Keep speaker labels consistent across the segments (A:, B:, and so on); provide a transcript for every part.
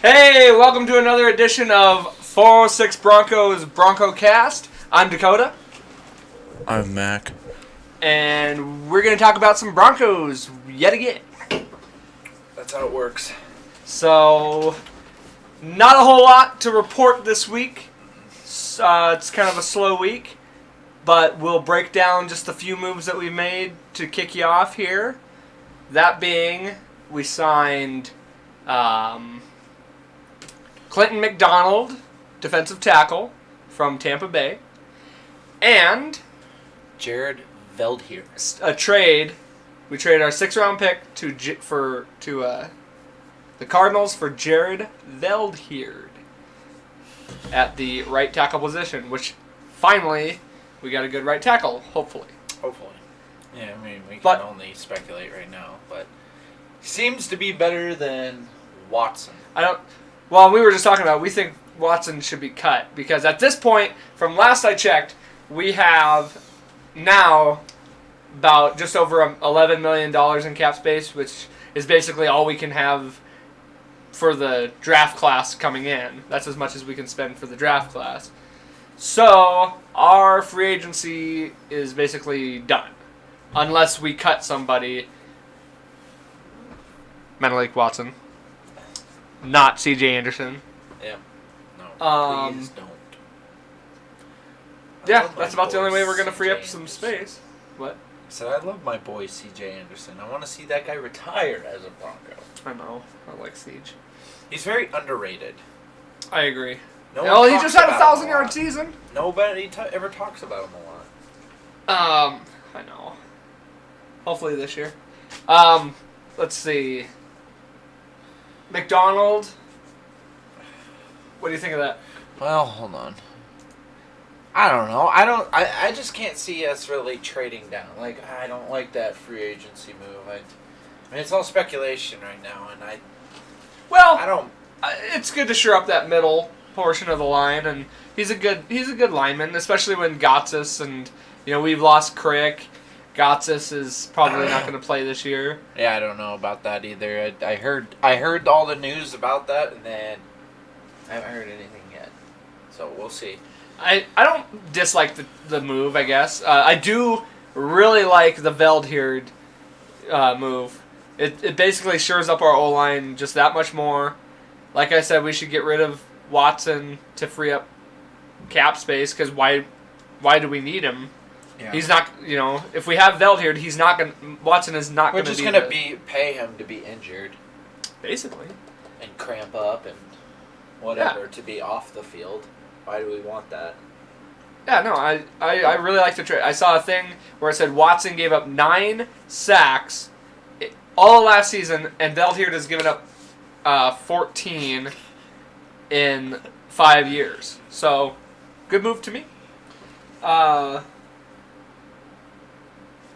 A: Hey, welcome to another edition of 406 Broncos Bronco Cast. I'm Dakota.
B: I'm Mac.
A: And we're going to talk about some Broncos yet again.
B: That's how it works.
A: So, not a whole lot to report this week. It's kind of a slow week. But we'll break down just a few moves that we made to kick you off here. That being, we signed Clinton McDonald, defensive tackle from Tampa Bay, and
B: Jared Veldheer.
A: a trade. We traded our 6th-round pick to the Cardinals for Jared Veldheer at the right tackle position, which finally we got a good right tackle, hopefully.
B: Hopefully. Yeah, I mean, we can only speculate right now, but seems to be better than Watson.
A: Well, we were just talking about, we think Watson should be cut because at this point, from last I checked, we have now about just over $11 million in cap space, which is basically all we can have for the draft class coming in. That's as much as we can spend for the draft class. So, our free agency is basically done. Unless we cut somebody. Menelik Watson. Not C.J. Anderson.
B: Yeah. No, please don't.
A: Yeah, that's about the only way we're going to free up some space. What?
B: I said, I love my boy C.J. Anderson. I want to see that guy retire as a Bronco.
A: I know. I like Siege.
B: He's very underrated.
A: I agree.
B: No,
A: he just had a 1,000-yard season.
B: Nobody ever talks about him a lot.
A: I know. Hopefully this year. Let's see. McDonald. What do you think of that?
B: Well, hold on. I don't know. I just can't see us really trading down. Like, I don't like that free agency move. I mean, it's all speculation right now, and I don't.
A: It's good to shore up that middle portion of the line, and he's a good lineman, especially when Gotsis and we've lost Crick. Gotsis is probably not going to play this year.
B: Yeah, I don't know about that either. I heard all the news about that, and then I haven't heard anything yet. So we'll see.
A: I don't dislike the move, I guess. I do really like the Veldheer move. It basically shores up our O-line just that much more. Like I said, we should get rid of Watson to free up cap space, because why do we need him? Yeah. He's not, if we have Veldheer, Watson is not going to be...
B: We're just going to pay him to be injured.
A: Basically.
B: And cramp up and whatever to be off the field. Why do we want that?
A: Yeah, no, I really like the trade. I saw a thing where it said Watson gave up 9 sacks all last season, and Veldheer has given up 14 in 5 years. So, good move to me.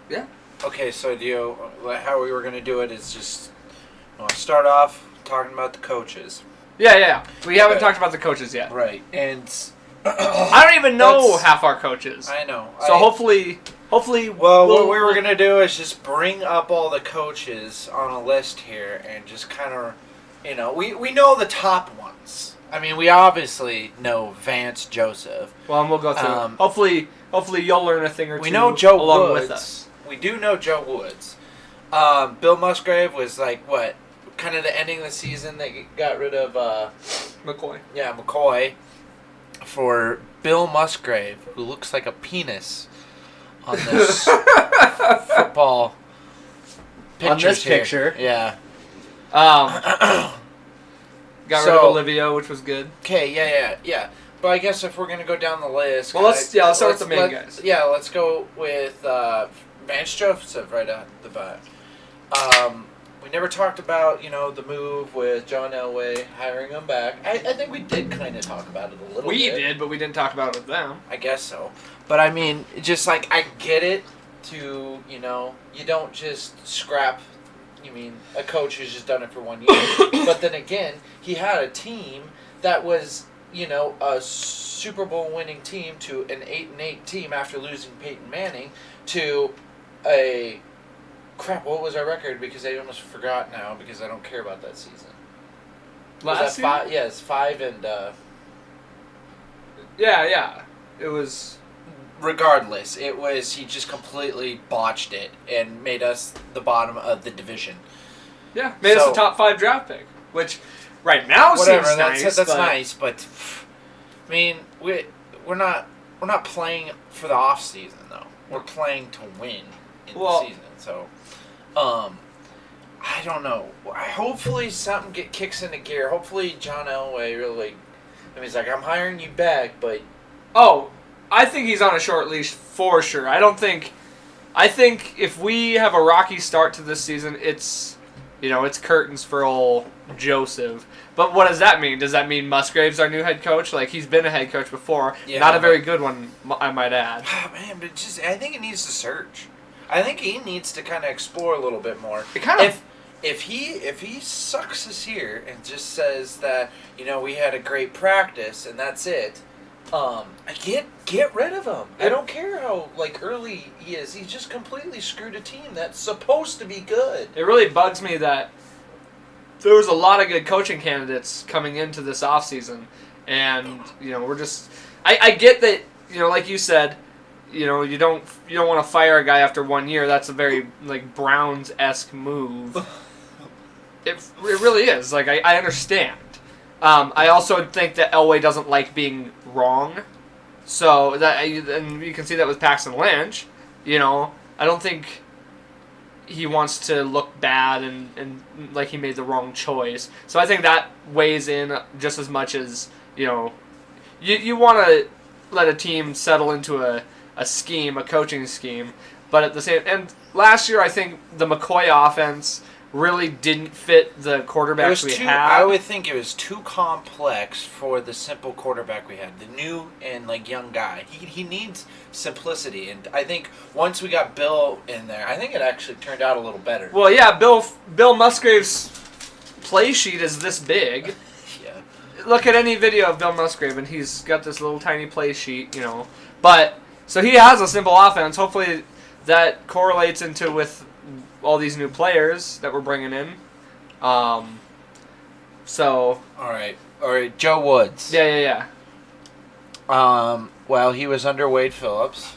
A: Yeah.
B: Okay, so how we were going to do it is just start off talking about the coaches.
A: Yeah. We haven't talked about the coaches yet.
B: Right, and
A: I don't even know half our coaches.
B: I know.
A: So hopefully.
B: Well, what we were going to do is just bring up all the coaches on a list here and just kind of, we know the top ones. I mean, we obviously know Vance Joseph.
A: Well, and we'll go through. Hopefully you'll learn a thing or two.
B: We know Joe
A: along
B: Woods.
A: With us.
B: We do know Joe Woods. Bill Musgrave was kind of the ending of the season. They got rid of
A: McCoy.
B: Yeah, McCoy for Bill Musgrave, who looks like a penis on this football
A: picture.
B: Yeah.
A: Got rid of Olivia, which was good.
B: Okay, yeah. But I guess if we're gonna go down the list,
A: let's start with the main guys.
B: Yeah, let's go with Vance Joseph right out the bat. We never talked about the move with John Elway hiring him back. I think we did kind of talk about it a little bit.
A: We did, but we didn't talk about it with them.
B: I guess so. But I mean, just I get it. You don't just scrap. You mean a coach who's just done it for 1 year? But then again, he had a team that was a Super Bowl winning team to an 8-8 team after losing Peyton Manning to a crap. What was our record? Because I almost forgot now because I don't care about that season.
A: last year.
B: Five? Yes, 5 and.
A: Yeah. It was.
B: Regardless, he just completely botched it and made us the bottom of the division.
A: Yeah, made us a top 5 draft pick, which right now seems nice.
B: That's nice, but I mean, we're not playing for the off season though. We're playing to win in the season. So, I don't know. Hopefully something kicks into gear. Hopefully John Elway really. I mean, he's like, I'm hiring you back, but.
A: Oh, I think he's on a short leash for sure. I think if we have a rocky start to this season, it's curtains for old Joseph. But what does that mean? Does that mean Musgrave's our new head coach? Like, he's been a head coach before. Yeah, not a very good one, I might add.
B: Man, but I think it needs to search. I think he needs to kind of explore a little bit more. If he sucks this year and just says that, we had a great practice and that's it, get rid of him. I don't care how early he is. He's just completely screwed a team that's supposed to be good.
A: It really bugs me that there was a lot of good coaching candidates coming into this offseason, and we're just. I get that like you said, you don't want to fire a guy after 1 year. That's a very Browns-esque move. It really is. I understand. I also think that Elway doesn't like being wrong, so and you can see that with Paxton Lynch. I don't think he wants to look bad and like he made the wrong choice. So I think that weighs in just as much as you want to let a team settle into a coaching scheme, but at the same and last year I think the McCoy offense really didn't fit the quarterbacks we had.
B: I would think it was too complex for the simple quarterback we had, the new and young guy. He needs simplicity, and I think once we got Bill in there, I think it actually turned out a little better.
A: Well, yeah, Bill Musgrave's play sheet is this big.
B: Yeah.
A: Look at any video of Bill Musgrave, and he's got this little tiny play sheet, But so he has a simple offense. Hopefully, that correlates with all these new players that we're bringing in. So.
B: All right. Joe Woods.
A: Yeah.
B: Well, he was under Wade Phillips.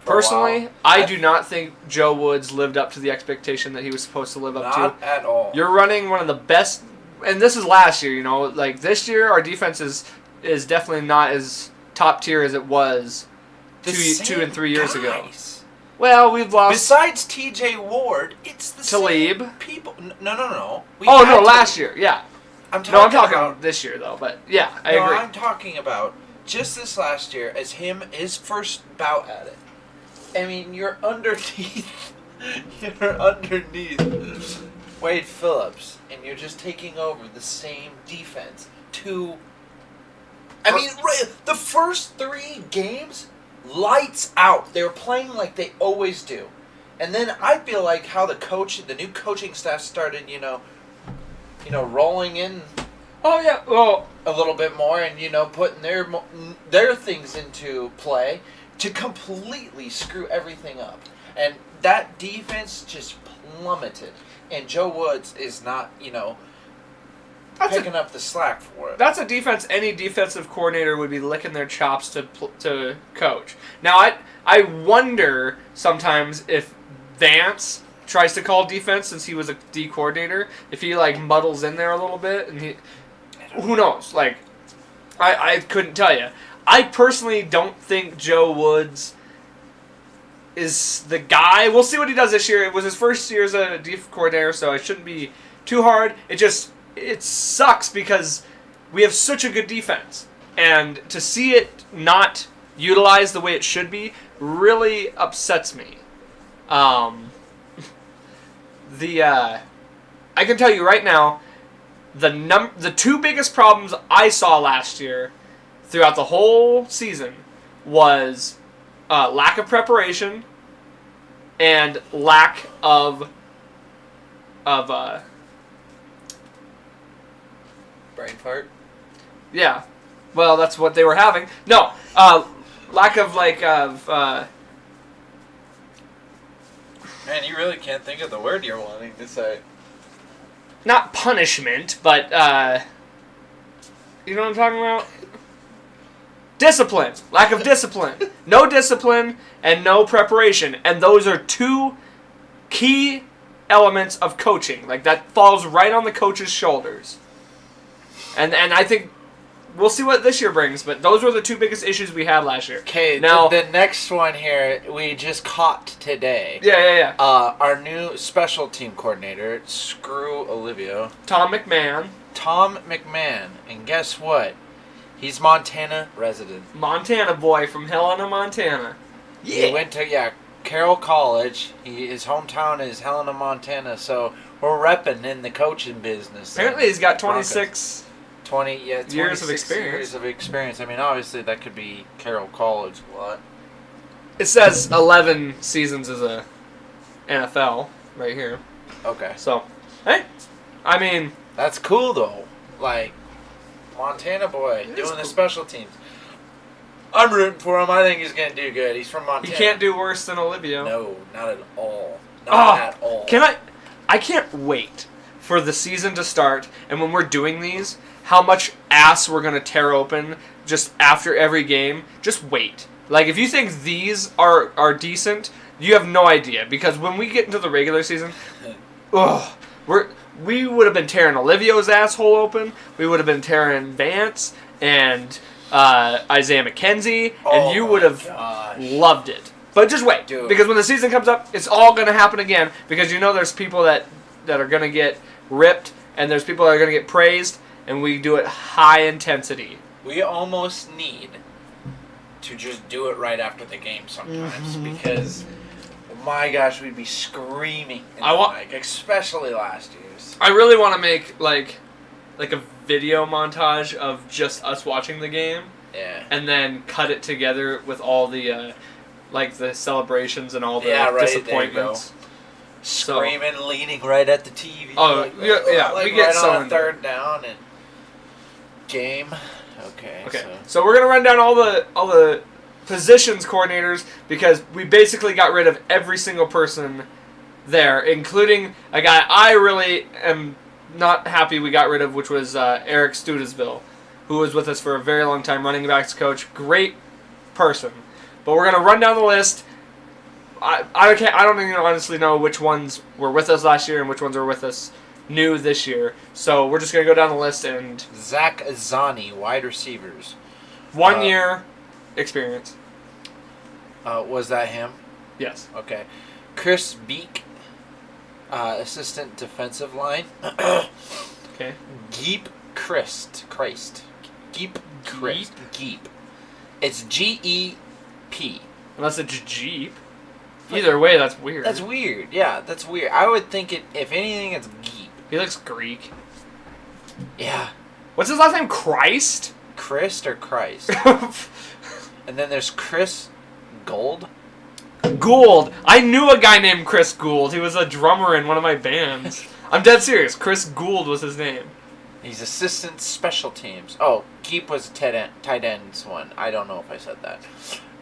A: Personally, I do not think Joe Woods lived up to the expectation that he was supposed to live up to.
B: Not at all.
A: You're running one of the best, and this is last year. This year our defense is definitely not as top tier as it was 2 and 3 years ago. Well, we've lost.
B: Besides T.J. Ward, it's the
A: Talib.
B: Same people. No.
A: Last year, yeah. I'm talking about this year, though. But yeah, I agree.
B: I'm talking about just this last year as his first bout at it. I mean, you're underneath Wade Phillips, and you're just taking over the same defense. The first 3 games. Lights out. They were playing like they always do. And then I feel like how the new coaching staff started, rolling in.
A: Oh yeah, well,
B: a little bit more and putting their things into play to completely screw everything up. And that defense just plummeted. And Joe Woods is not, picking up the slack for it.
A: That's a defense any defensive coordinator would be licking their chops to coach. Now, I wonder sometimes if Vance tries to call defense since he was a D coordinator, if he muddles in there a little bit, and who knows? I couldn't tell you. I personally don't think Joe Woods is the guy. We'll see what he does this year. It was his first year as a D coordinator, so it shouldn't be too hard. It sucks because we have such a good defense, and to see it not utilized the way it should be really upsets me. I can tell you right now, the 2 biggest problems I saw last year throughout the whole season was lack of preparation and lack of
B: brain fart?
A: Yeah. Well, that's what they were having. No. Lack of,
B: Man, you really can't think of the word you're wanting to say.
A: Not punishment, but, You know what I'm talking about? Discipline. Lack of discipline. No discipline and no preparation. And those are two key elements of coaching. Like, that falls right on the coach's shoulders. And I think we'll see what this year brings, but those were the two biggest issues we had last year.
B: Okay,
A: now
B: the next one here we just caught today.
A: Yeah.
B: Our new special team coordinator, screw Olivia.
A: Tom McMahon.
B: And guess what? He's Montana resident.
A: Montana boy from Helena, Montana.
B: He went to Carroll College. His hometown is Helena, Montana. So we're repping in the coaching business.
A: Apparently, he's got 26
B: years of experience. I mean, obviously that could be Carroll College a lot.
A: It says 11 seasons as a NFL right here.
B: Okay.
A: So, hey, I mean,
B: that's cool though. Like, Montana boy doing the special teams. I'm rooting for him. I think he's gonna do good. He's from Montana.
A: He can't do worse than Olivia.
B: No, not at all. Not at all.
A: I can't wait for the season to start, and when we're doing these, how much ass we're gonna tear open just after every game. Just wait. Like, if you think these are decent, you have no idea, because when we get into the regular season, we would have been tearing Olivio's asshole open. We would have been tearing Vance and Isaiah McKenzie, and you would have loved it. But just wait, because when the season comes up, it's all going to happen again, because you know there's people that are going to get ripped, and there's people that are going to get praised, and we do it high intensity.
B: We almost need to just do it right after the game sometimes, because, my gosh, we'd be screaming in the mic, especially last year's.
A: I really want to make, like a video montage of just us watching the game.
B: Yeah.
A: And then cut it together with all the, the celebrations and all the disappointments.
B: Screaming, leaning right at the TV.
A: Oh, we get
B: right on a third down and game. Okay.
A: So we're gonna run down all the positions coordinators, because we basically got rid of every single person there, including a guy I really am not happy we got rid of, which was Eric Studesville, who was with us for a very long time, running backs coach. Great person. But we're going to run down the list. I don't even honestly know which ones were with us last year and which ones are with us new this year. So we're just going to go down the list and...
B: Zach Azani, wide receivers.
A: 1 year experience.
B: Was that him?
A: Yes.
B: Okay. Chris Beek, assistant defensive line.
A: Okay.
B: Geep Christ. Geep. It's G-E-P.
A: Unless it's Jeep. Either way, that's weird.
B: That's weird. Yeah, that's weird. I would think if anything, it's Geep.
A: He looks Greek.
B: Yeah.
A: What's his last name? Christ?
B: Christ or Christ? And then there's Chris Gould.
A: Gould. I knew a guy named Chris Gould. He was a drummer in one of my bands. I'm dead serious. Chris Gould was his name.
B: He's assistant special teams. Oh, Geep was tight ends one. I don't know if I said that.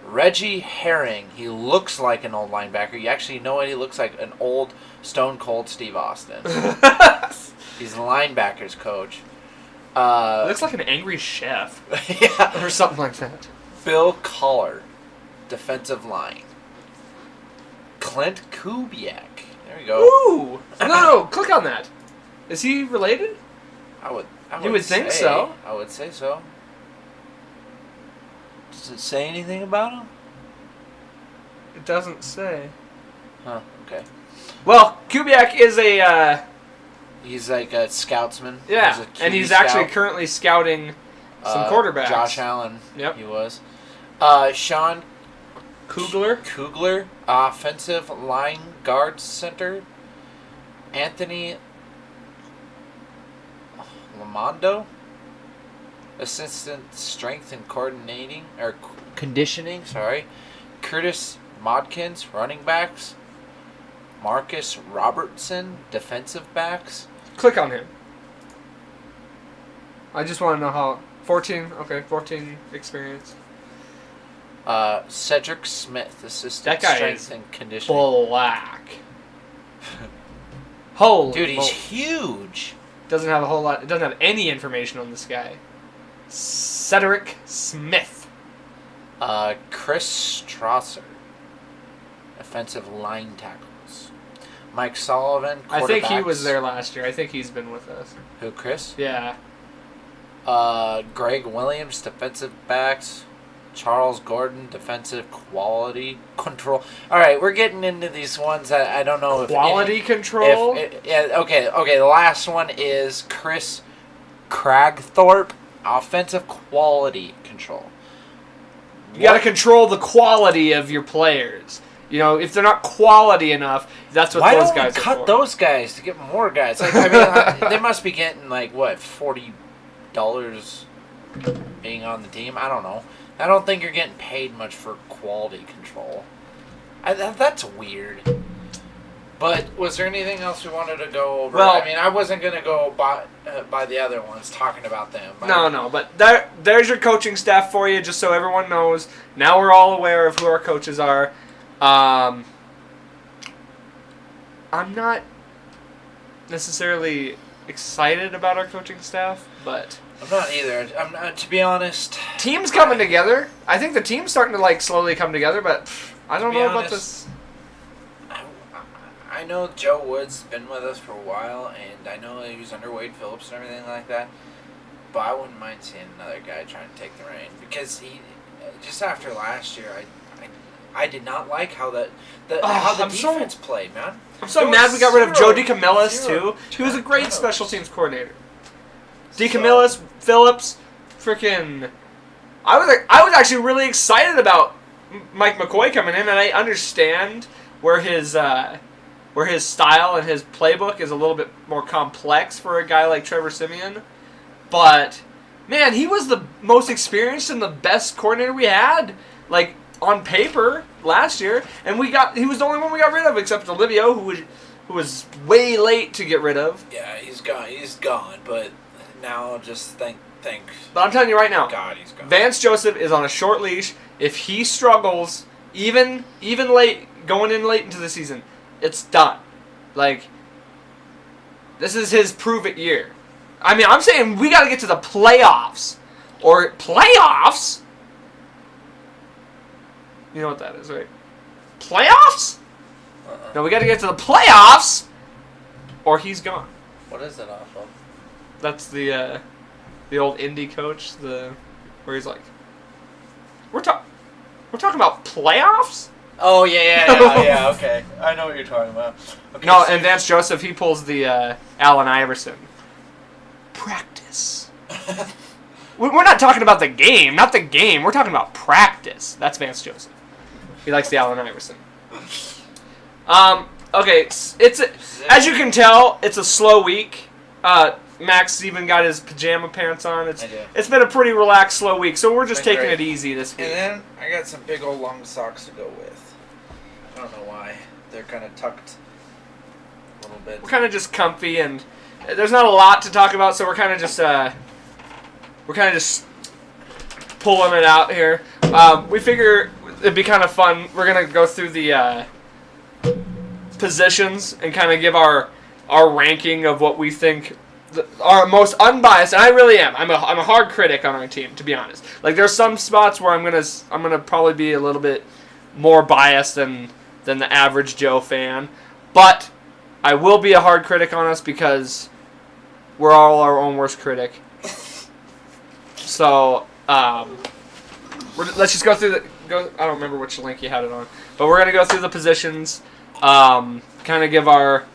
B: Reggie Herring. He looks like an old linebacker. You actually know what he looks like? An old Stone Cold Steve Austin. He's the linebackers coach.
A: Looks like an angry chef.
B: Yeah.
A: Or something like that.
B: Bill Collar, defensive line. Clint Kubiak. There we go.
A: Ooh! No, click on that. Is he related?
B: I would
A: think so.
B: I would say so. Does it say anything about him?
A: It doesn't say.
B: Huh, okay.
A: Well, Kubiak is a...
B: he's like a scoutsman.
A: Yeah, and he's actually currently scouting some quarterbacks.
B: Josh Allen.
A: Yep.
B: He was. Sean Kugler, offensive line guard center. Anthony Lamondo, assistant strength and conditioning. Sorry. Curtis Modkins, running backs. Marcus Robertson, defensive backs.
A: Click on him. I just want to know how... 14 experience.
B: Cedric Smith, assistant
A: that guy
B: strength
A: is
B: and conditioning.
A: Black. Holy
B: dude, he's
A: moly.
B: huge.
A: Doesn't have a whole lot. It doesn't have any information on this guy. Cedric Smith.
B: Chris Strasser, offensive line tackles. Mike Sullivan, quarterbacks.
A: I think he was there last year. I think he's been with us.
B: Who, Chris?
A: Yeah.
B: Greg Williams, defensive backs. Charles Gordon, defensive quality control. All right, we're getting into these ones that I don't know
A: quality control.
B: Okay. The last one is Chris Cragthorpe, offensive quality control.
A: You got to control the quality of your players. You know, if they're not quality enough, that's what
B: Why
A: those
B: don't
A: guys
B: we
A: are
B: cut
A: for.
B: those guys to get more guys? Like, I mean, they must be getting like what, $40 being on the team. I don't know. I don't think you're getting paid much for quality control. That's weird. But was there anything else we wanted to go over?
A: Well,
B: I mean, I wasn't gonna go by the other ones talking about them.
A: No, but there's your coaching staff for you, just so everyone knows. Now we're all aware of who our coaches are. I'm not necessarily excited about our coaching staff, but
B: I'm not either. I'm not, to be honest.
A: Team's coming together. I think the team's starting to slowly come together, but I don't know about this.
B: I know Joe Wood's been with us for a while, and I know he was under Wade Phillips and everything like that. But I wouldn't mind seeing another guy trying to take the reign, because he just after last year, I did not like how the defense played, man.
A: I'm so mad we got rid of Joe DeCamillis too. He was a great special teams coordinator. DeCamillis, Phillips, freaking. I was actually really excited about Mike McCoy coming in, and I understand where his style and his playbook is a little bit more complex for a guy like Trevor Siemian. But man, he was the most experienced and the best coordinator we had, like on paper last year, and he was the only one we got rid of except Olivio, who was way late to get rid of.
B: Yeah, he's gone, but now just think.
A: But I'm telling you right now,
B: God, he's gone.
A: Vance Joseph is on a short leash. If he struggles, even late, going in late into the season, it's done. Like, this is his prove-it year. I mean, I'm saying we got to get to the playoffs. Or playoffs? You know what that is, right? Playoffs? No, we got to get to the playoffs, or he's gone.
B: What is it off of?
A: That's the old indie coach, where he's like, we're talking about playoffs?
B: Oh yeah, okay. I know what you're talking about. Okay,
A: No, and Vance Joseph, he pulls the Allen Iverson. Practice. We're not talking about the game, not the game. We're talking about practice. That's Vance Joseph. He likes the Allen Iverson. Okay, as you can tell, it's a slow week. Max even got his pajama pants on. It's been a pretty relaxed, slow week, so we're just taking it easy this week.
B: And then I got some big old long socks to go with. I don't know why. They're kind of tucked a little bit.
A: We're kind of just comfy, and there's not a lot to talk about, so we're kind of just pulling it out here. We figure it'd be kind of fun. We're gonna go through the positions and kind of give our ranking of what we think our most unbiased. And I really am. I'm a hard critic on our team, to be honest. Like, there's some spots where I'm gonna probably be a little bit more biased than the average Joe fan, but I will be a hard critic on us because we're all our own worst critic. So let's just go through I don't remember which link you had it on, but we're gonna go through the positions, kind of give our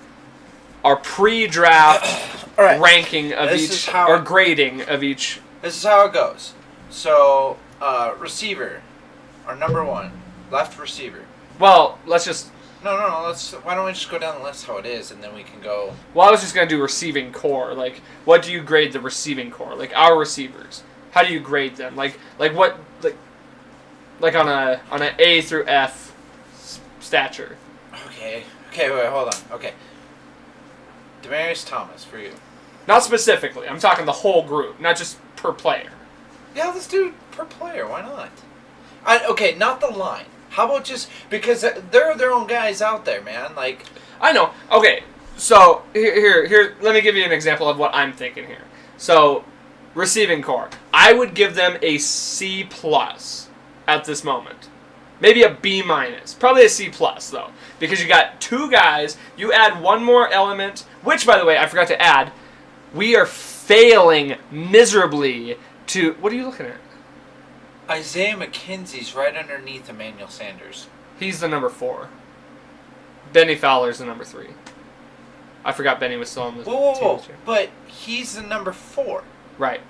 A: pre-draft ranking of or grading of each.
B: This is how it goes. So receiver, our number one, left receiver.
A: Well, let's just.
B: No. Why don't we just go down the list how it is, and then we can go.
A: Well, I was just gonna do receiving core. Like, what do you grade the receiving core? Like our receivers. How do you grade them? Like what? Like on a A through F stature.
B: Okay. Wait, hold on. Okay. Demaryius Thomas for you.
A: Not specifically. I'm talking the whole group, not just per player.
B: Yeah, let's do per player. Why not? Okay, not the line. How about just because there are their own guys out there, man. Like,
A: I know. Okay, so here. Let me give you an example of what I'm thinking here. So, receiving core. I would give them a C plus at this moment. Maybe a B minus. Probably a C plus though, because you got 2 guys. You add one more element, which by the way I forgot to add. We are failing miserably to. What are you looking at?
B: Isaiah McKenzie's right underneath Emmanuel Sanders.
A: He's the number 4. Benny Fowler's the number 3. I forgot Benny was still on the
B: Whoa. But he's the number 4.
A: Right.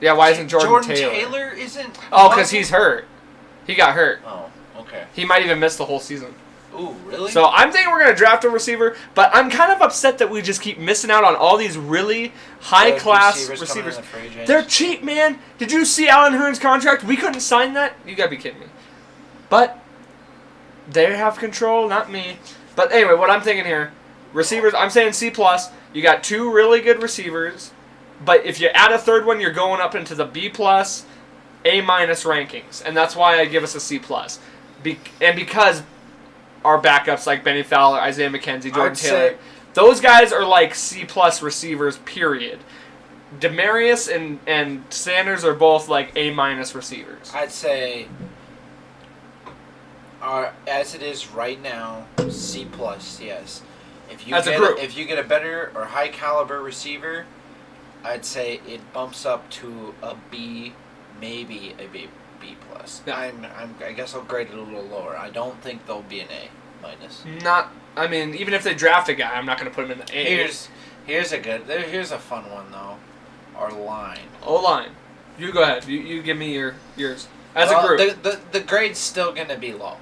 A: Yeah, why isn't Jordan Taylor?
B: Taylor isn't...
A: Oh, because he's hurt. He got hurt.
B: Oh, okay.
A: He might even miss the whole season.
B: Ooh, really?
A: So I'm thinking we're going to draft a receiver, but I'm kind of upset that we just keep missing out on all these really high-class receivers. They're cheap, man. Did you see Alan Hearn's contract? We couldn't sign that? You got to be kidding me. But they have control, not me. But anyway, what I'm thinking here, receivers, I'm saying C+. You got 2 really good receivers, but if you add a third one, you're going up into the B+, A- rankings, and that's why I give us a C+. And because our backups like Benny Fowler, Isaiah McKenzie, Jordan Taylor, those guys are like C+ receivers, period. Demarius and Sanders are both like A- receivers.
B: I'd say, as it is right now, C+, yes. If you get a better or high caliber receiver, I'd say it bumps up to a B, maybe a B+. Yeah. I guess I'll grade it a little lower. I don't think they'll be an A-.
A: I mean, even if they draft a guy, I'm not going to put him in the A.
B: Here's a fun one though. Our line.
A: O-line. You go ahead. You give me yours. As a group.
B: The grade's still going to be low.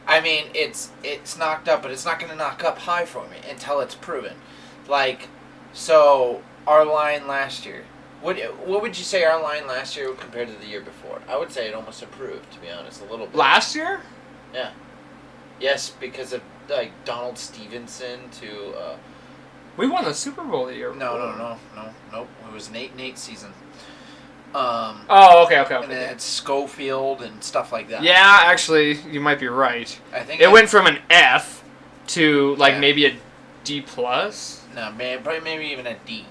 B: I mean, it's knocked up, but it's not going to knock up high for me until it's proven. Like, so our line last year. What would you say our line last year compared to the year before? I would say it almost improved, to be honest, a little bit.
A: Last year?
B: Yeah. Yes, because of like Donald Stevenson to.
A: We won the Super Bowl the year before.
B: Nope. It was an 8-8 season.
A: Okay.
B: And then it's Schofield and stuff like that.
A: Yeah, actually, you might be right.
B: I think
A: it went from an F to like maybe a D plus.
B: No, probably maybe even a D.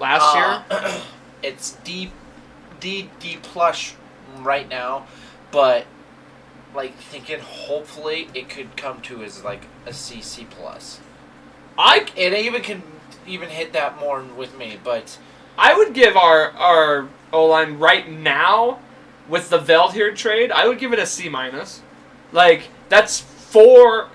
A: Last year,
B: it's D plus right now, but like thinking hopefully it could come to as like a C plus. It can even hit that more with me, but
A: I would give our O-line right now with the Veldheer trade, I would give it a C minus. Like that's four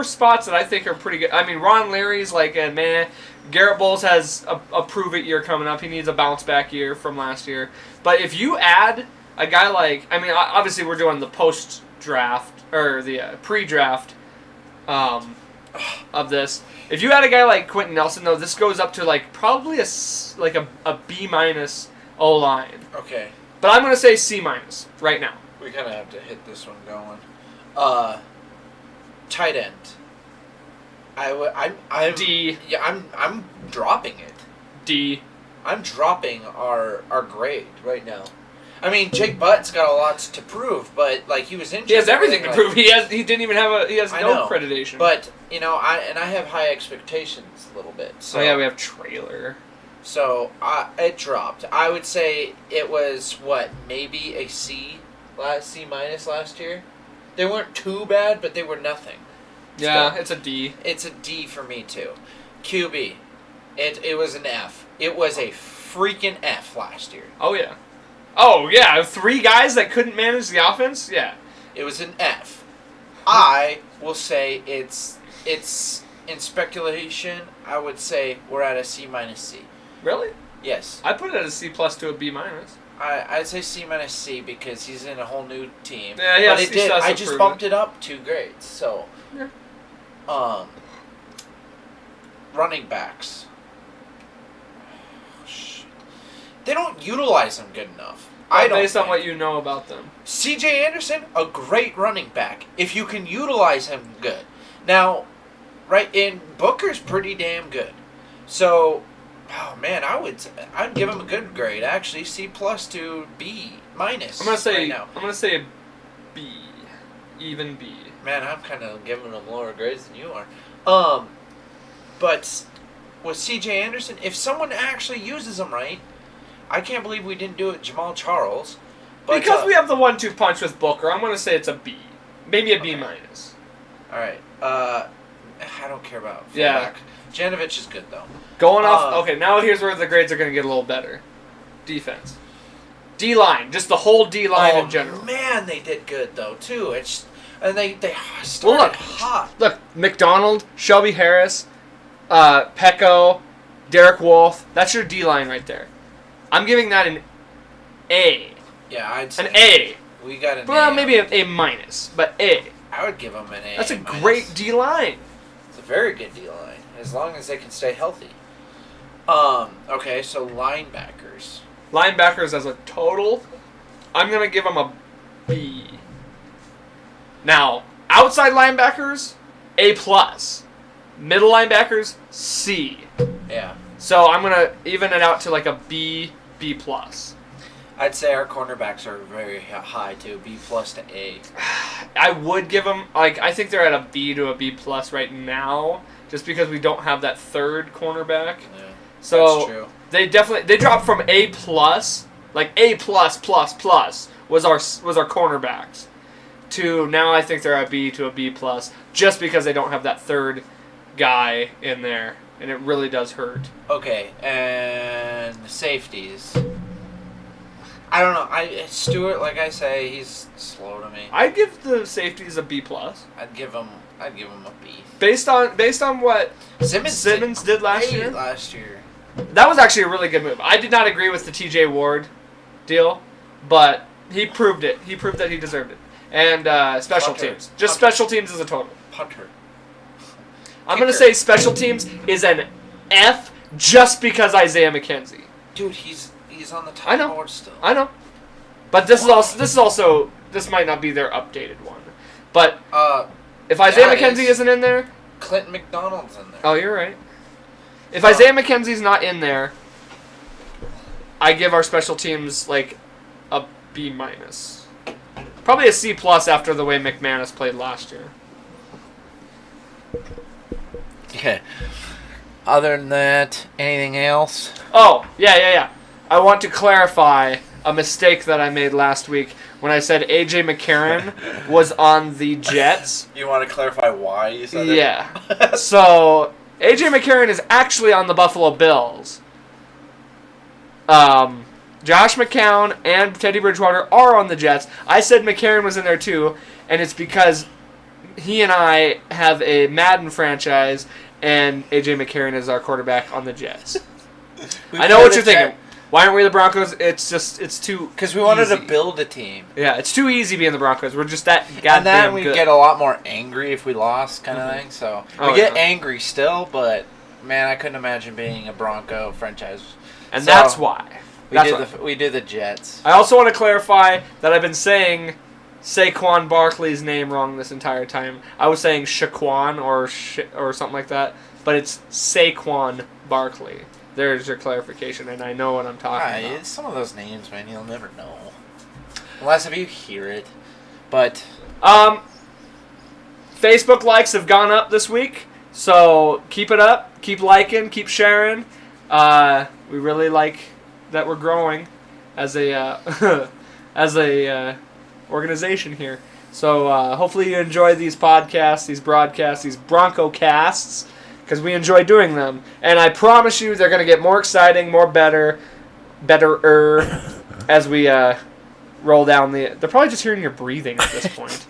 A: spots that I think are pretty good. I mean, Ron Leary's like a man. Garrett Bowles has a prove-it year coming up. He needs a bounce-back year from last year. But if you add a guy like... I mean, obviously we're doing the post-draft, or the pre-draft of this. If you add a guy like Quentin Nelson, though, this goes up to like probably a B- O-line.
B: Okay.
A: But I'm going to say C- right now.
B: We kind of have to hit this one going. Tight end. I'm
A: D.
B: Yeah, I'm dropping it.
A: D.
B: I'm dropping our grade right now. I mean, Jake Butt's got a lot to prove, but like he was injured.
A: He has everything to prove. He didn't even have he has no accreditation.
B: But I have high expectations a little bit. So
A: we have trailer.
B: So it dropped. I would say it was maybe a C minus last year. They weren't too bad, but they were nothing.
A: Yeah, it's a D.
B: It's a D for me, too. QB. It was an F. It was a freaking F last year.
A: Oh, yeah. 3 guys that couldn't manage the offense? Yeah.
B: It was an F. I will say it's in speculation, I would say we're at a C minus C.
A: Really?
B: Yes.
A: I put it at a C plus to a B minus.
B: I'd say C minus C because he's in a whole new team.
A: Yeah,
B: but I just bumped it up 2 grades, so...
A: Yeah.
B: Running backs. They don't utilize them good enough.
A: Based on what you know about them.
B: C.J. Anderson, a great running back, if you can utilize him good. Now, Booker's pretty damn good. So, I'd give him a good grade actually, C plus to B minus.
A: I'm gonna
B: now.
A: say a B, even B.
B: Man, I'm kind of giving them lower grades than you are. But with C.J. Anderson, if someone actually uses him right, I can't believe we didn't do it Jamal Charles. But,
A: because we have the 1-2 punch with Booker, I'm going to say it's a B. Maybe a B minus.
B: All right. I don't care about
A: Yeah.
B: fullback. Janovich is good, though.
A: Going off... Okay, now here's where the grades are going to get a little better. Defense. D-line. Just the whole D-line in general.
B: Man, they did good, though, too. And they started hot.
A: Look, McDonald, Shelby Harris, Pecco, Derek Wolfe. That's your D-line right there. I'm giving that an A.
B: Yeah, I'd say.
A: An A.
B: We got an A.
A: Well, maybe an A minus, but A.
B: I would give them an A.
A: That's a
B: minus.
A: great D-line.
B: It's a very good D-line, as long as they can stay healthy. Okay, so linebackers.
A: Linebackers as a total, I'm going to give them a B. Now, outside linebackers, A+. Middle linebackers, C.
B: Yeah.
A: So I'm going to even it out to like a B, B+.
B: I'd say our cornerbacks are very high, too. B+ to A.
A: I would give them, I think they're at a B to a B+ right now, just because we don't have that third cornerback.
B: Yeah,
A: so
B: that's true.
A: They dropped from A+, like A+++ was our cornerbacks, to now I think they're at B to a B+, just because they don't have that third guy in there, and it really does hurt.
B: Okay, and the safeties. I don't know. Stewart, like I say, he's slow to me.
A: I'd give the safeties a B+.
B: I'd give him a B.
A: Based on what
B: Simmons
A: did last
B: great
A: year.
B: Last year.
A: That was actually a really good move. I did not agree with the TJ Ward deal, but he proved it. He proved that he deserved it. And special
B: Punter.
A: teams. Just special teams as a total.
B: Punter.
A: I'm going to say special teams is an F just because Isaiah McKenzie.
B: Dude, he's on the top
A: I know.
B: board still.
A: I know. But this is also this might not be their updated one. But if Isaiah McKenzie isn't in there,
B: Clinton McDonald's in there.
A: oh, you're right. If Isaiah McKenzie's not in there, I give our special teams like a B-. Probably a C+ after the way McManus played last year.
B: Okay. Other than that, anything else?
A: Oh, yeah. I want to clarify a mistake that I made last week when I said A.J. McCarron was on the Jets.
B: You want to clarify why you said that?
A: Yeah. So, A.J. McCarron is actually on the Buffalo Bills. Josh McCown and Teddy Bridgewater are on the Jets. I said McCarron was in there too, and it's because he and I have a Madden franchise, and A.J. McCarron is our quarterback on the Jets. I know what you're thinking. Why aren't we the Broncos? It's too
B: because we wanted
A: easy.
B: to build a team.
A: Yeah, it's too easy being the Broncos. We're just that goddamn
B: and then we
A: good.
B: get a lot more angry if we lost, kind of thing. So we get angry still, but man, I couldn't imagine being a Bronco franchise.
A: And that's why.
B: We do the Jets.
A: I also want to clarify that I've been saying Saquon Barkley's name wrong this entire time. I was saying Shaquan or something like that, but it's Saquon Barkley. There's your clarification, and I know what I'm talking about.
B: Some of those names, man, you'll never know. Unless if you hear it. But
A: Facebook likes have gone up this week, so keep it up. Keep liking, keep sharing. We really like that we're growing as a organization here. So hopefully you enjoy these podcasts, these broadcasts, these Bronco casts, because we enjoy doing them. And I promise you they're going to get more exciting, more betterer as we roll down the... They're probably just hearing your breathing at this point.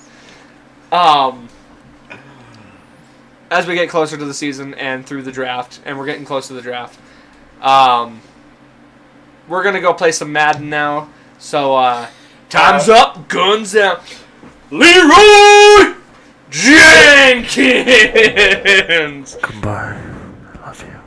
A: As we get closer to the season and through the draft, and we're getting close to the draft, we're going to go play some Madden now. So, time's up, guns out. Leroy Jenkins!
C: Goodbye. I love you.